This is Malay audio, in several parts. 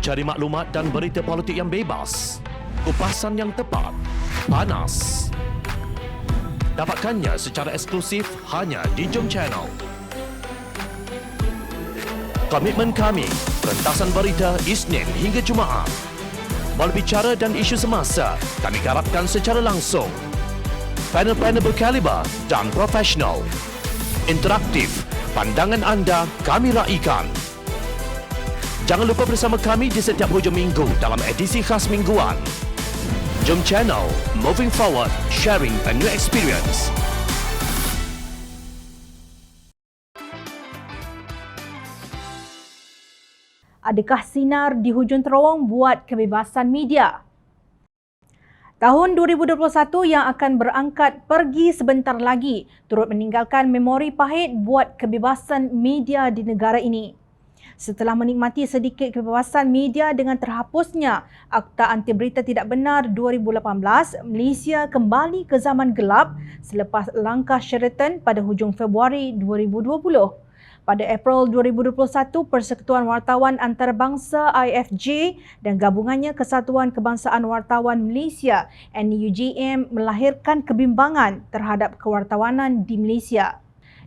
Cari maklumat dan berita politik yang bebas, kupasan yang tepat, panas. Dapatkannya secara eksklusif hanya di Jom Channel. Komitmen kami, pentasan berita Isnin hingga Jumaat. Berbicara dan isu semasa, kami garapkan secara langsung. Panel-panel berkaliber dan profesional. Interaktif, pandangan anda kami raikan. Jangan lupa bersama kami di setiap hujung minggu dalam edisi khas mingguan. Jom Channel, moving forward, sharing a new experience. Adakah sinar di hujung terowong buat kebebasan media? Tahun 2021 yang akan berangkat pergi sebentar lagi turut meninggalkan memori pahit buat kebebasan media di negara ini. Setelah menikmati sedikit kebebasan media dengan terhapusnya Akta Anti Berita Tidak Benar 2018, Malaysia kembali ke zaman gelap selepas langkah Sheraton pada hujung Februari 2020. Pada April 2021, Persekutuan Wartawan Antarabangsa IFJ dan gabungannya Kesatuan Kebangsaan Wartawan Malaysia NUJM melahirkan kebimbangan terhadap kewartawanan di Malaysia.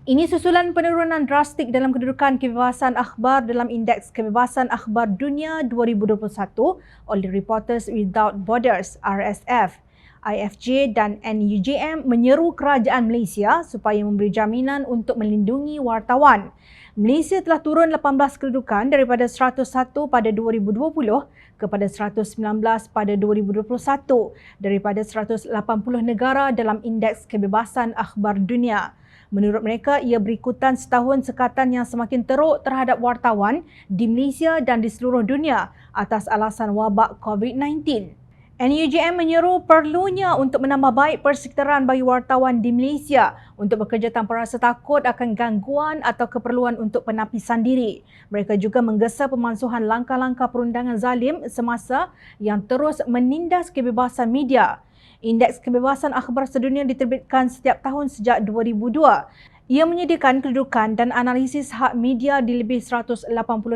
Ini susulan penurunan drastik dalam kedudukan kebebasan akhbar dalam Indeks Kebebasan Akhbar Dunia 2021 oleh Reporters Without Borders (RSF). IFJ dan NUJM menyeru kerajaan Malaysia supaya memberi jaminan untuk melindungi wartawan. Malaysia telah turun 18 kedudukan daripada 101 pada 2020 kepada 119 pada 2021 daripada 180 negara dalam Indeks Kebebasan Akhbar Dunia. Menurut mereka, ia berikutan setahun sekatan yang semakin teruk terhadap wartawan di Malaysia dan di seluruh dunia atas alasan wabak COVID-19. NUJM menyeru perlunya untuk menambah baik persekitaran bagi wartawan di Malaysia untuk bekerja tanpa rasa takut akan gangguan atau keperluan untuk penapisan diri. Mereka juga menggesa pemansuhan langkah-langkah perundangan zalim semasa yang terus menindas kebebasan media. Indeks Kebebasan Akhbar Sedunia diterbitkan setiap tahun sejak 2002. Ia menyediakan kedudukan dan analisis hak media di lebih 180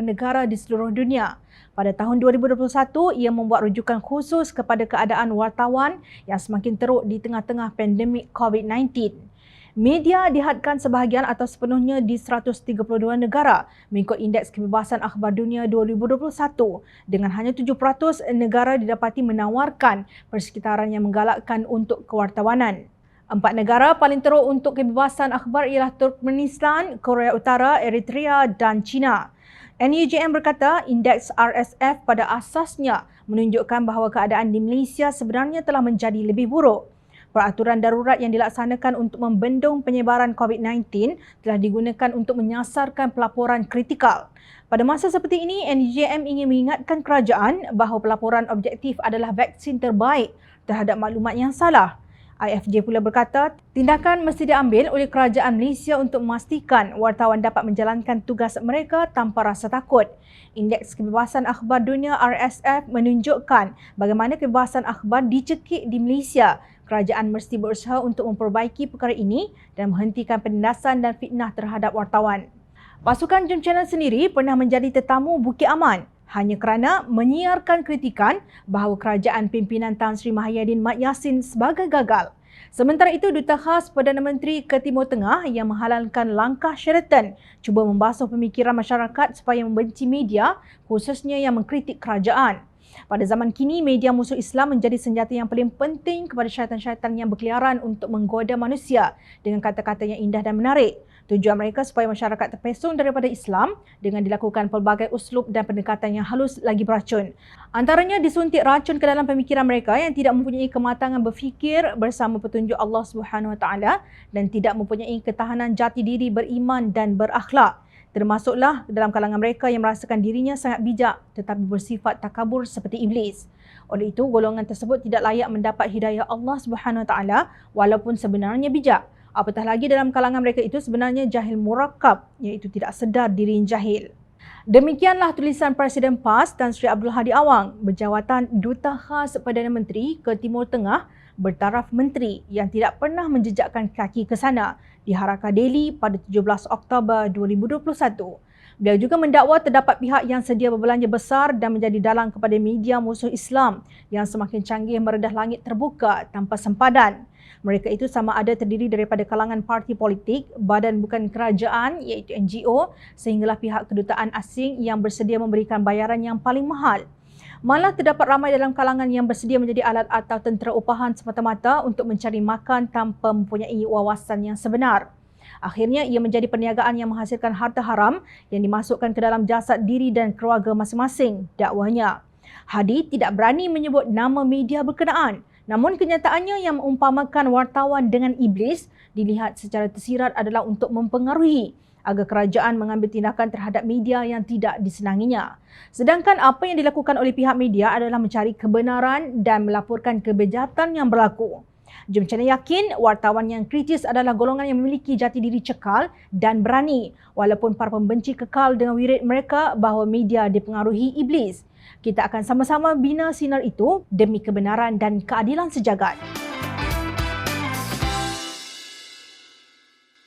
negara di seluruh dunia. Pada tahun 2021, ia membuat rujukan khusus kepada keadaan wartawan yang semakin teruk di tengah-tengah pandemik COVID-19. Media dihadkan sebahagian atau sepenuhnya di 132 negara mengikut Indeks Kebebasan Akhbar Dunia 2021 dengan hanya 7% negara didapati menawarkan persekitaran yang menggalakkan untuk kewartawanan. 4 negara paling teruk untuk kebebasan akhbar ialah Turkmenistan, Korea Utara, Eritrea dan China. NUJM berkata indeks RSF pada asasnya menunjukkan bahawa keadaan di Malaysia sebenarnya telah menjadi lebih buruk. Peraturan darurat yang dilaksanakan untuk membendung penyebaran COVID-19 telah digunakan untuk menyasarkan pelaporan kritikal. Pada masa seperti ini, NUJM ingin mengingatkan kerajaan bahawa pelaporan objektif adalah vaksin terbaik terhadap maklumat yang salah. IFJ pula berkata, tindakan mesti diambil oleh kerajaan Malaysia untuk memastikan wartawan dapat menjalankan tugas mereka tanpa rasa takut. Indeks Kebebasan Akhbar Dunia RSF menunjukkan bagaimana kebebasan akhbar dicekik di Malaysia. Kerajaan mesti berusaha untuk memperbaiki perkara ini dan menghentikan penindasan dan fitnah terhadap wartawan. Pasukan Jom Channel sendiri pernah menjadi tetamu Bukit Aman hanya kerana menyiarkan kritikan bahawa kerajaan pimpinan Tan Sri Mahyadin Mat Yassin sebagai gagal. Sementara itu, Duta Khas Perdana Menteri ke Timur Tengah yang menghalalkan langkah Sheraton cuba membasuh pemikiran masyarakat supaya membenci media, khususnya yang mengkritik kerajaan. Pada zaman kini, media musuh Islam menjadi senjata yang paling penting kepada syaitan-syaitan yang berkeliaran untuk menggoda manusia dengan kata-kata yang indah dan menarik. Tujuan mereka supaya masyarakat terpesong daripada Islam dengan dilakukan pelbagai uslub dan pendekatan yang halus lagi beracun. Antaranya disuntik racun ke dalam pemikiran mereka yang tidak mempunyai kematangan berfikir bersama petunjuk Allah Subhanahu Wa Taala dan tidak mempunyai ketahanan jati diri beriman dan berakhlak. Termasuklah dalam kalangan mereka yang merasakan dirinya sangat bijak tetapi bersifat takabur seperti iblis. Oleh itu, golongan tersebut tidak layak mendapat hidayah Allah Subhanahu Wa Taala walaupun sebenarnya bijak. Apatah lagi dalam kalangan mereka itu sebenarnya jahil murakkab, iaitu tidak sedar diri jahil. Demikianlah tulisan Presiden PAS Tan Sri Abdul Hadi Awang berjawatan Duta Khas Perdana Menteri ke Timur Tengah bertaraf menteri yang tidak pernah menjejakkan kaki ke sana di Harakah Delhi pada 17 Oktober 2021. Beliau juga mendakwa terdapat pihak yang sedia berbelanja besar dan menjadi dalang kepada media musuh Islam yang semakin canggih meredah langit terbuka tanpa sempadan. Mereka itu sama ada terdiri daripada kalangan parti politik, badan bukan kerajaan iaitu NGO, sehinggalah pihak kedutaan asing yang bersedia memberikan bayaran yang paling mahal. Malah terdapat ramai dalam kalangan yang bersedia menjadi alat atau tentera upahan semata-mata untuk mencari makan tanpa mempunyai wawasan yang sebenar. Akhirnya ia menjadi perniagaan yang menghasilkan harta haram yang dimasukkan ke dalam jasad diri dan keluarga masing-masing, dakwahnya. Hadi tidak berani menyebut nama media berkenaan, namun kenyataannya yang mengumpamakan wartawan dengan iblis dilihat secara tersirat adalah untuk mempengaruhi agar kerajaan mengambil tindakan terhadap media yang tidak disenanginya. Sedangkan apa yang dilakukan oleh pihak media adalah mencari kebenaran dan melaporkan kebejatan yang berlaku. Jom channel yakin wartawan yang kritis adalah golongan yang memiliki jati diri cekal dan berani walaupun para pembenci kekal dengan wirid mereka bahawa media dipengaruhi iblis. Kita akan sama-sama bina sinar itu demi kebenaran dan keadilan sejagat.